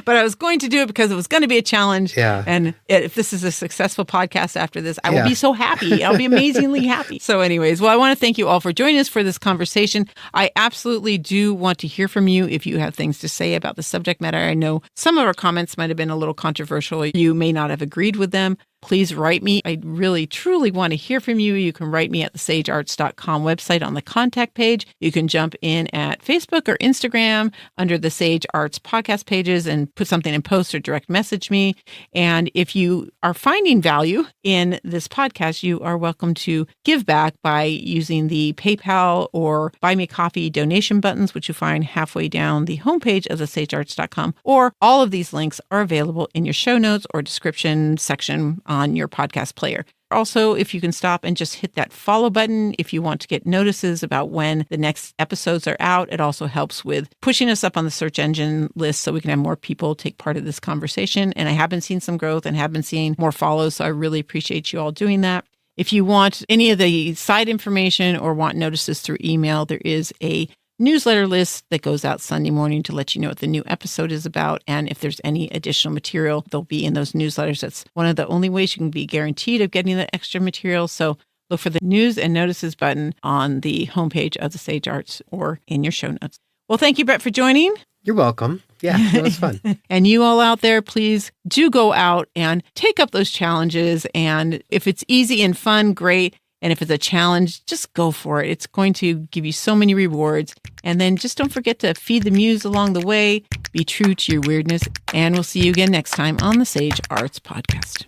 But I was going to do it because it was going to be a challenge. Yeah. And if this is a successful podcast after this, I will be so happy. I'll be amazingly happy. So anyways, well, I want to thank you all for joining us for this conversation. I absolutely do want to hear from you if you have things to say about the subject matter. I know some of our comments might have been a little controversial. You may not have agreed with them. Please write me. I really, truly want to hear from you. You can write me at the sagearts.com website on the contact page. You can jump in at Facebook or Instagram under the Sage Arts podcast pages and put something in post or direct message me. And if you are finding value in this podcast, you are welcome to give back by using the PayPal or Buy Me a Coffee donation buttons, which you find halfway down the homepage of the sagearts.com. Or all of these links are available in your show notes or description section on your podcast player. Also, if you can stop and just hit that follow button if you want to get notices about when the next episodes are out. It also helps with pushing us up on the search engine list so we can have more people take part of this conversation. And I have been seeing some growth and have been seeing more follows, so I really appreciate you all doing that. If you want any of the site information or want notices through email, there is a newsletter list that goes out Sunday morning to let you know what the new episode is about. And if there's any additional material, they'll be in those newsletters. That's one of the only ways you can be guaranteed of getting the extra material. So look for the news and notices button on the homepage of the Sage Arts or in your show notes. Well, thank you, Brett, for joining. You're welcome. Yeah, it was fun. And you all out there, please do go out and take up those challenges. And if it's easy and fun, great. And if it's a challenge, just go for it. It's going to give you so many rewards. And then just don't forget to feed the muse along the way. Be true to your weirdness. And we'll see you again next time on the Sage Arts Podcast.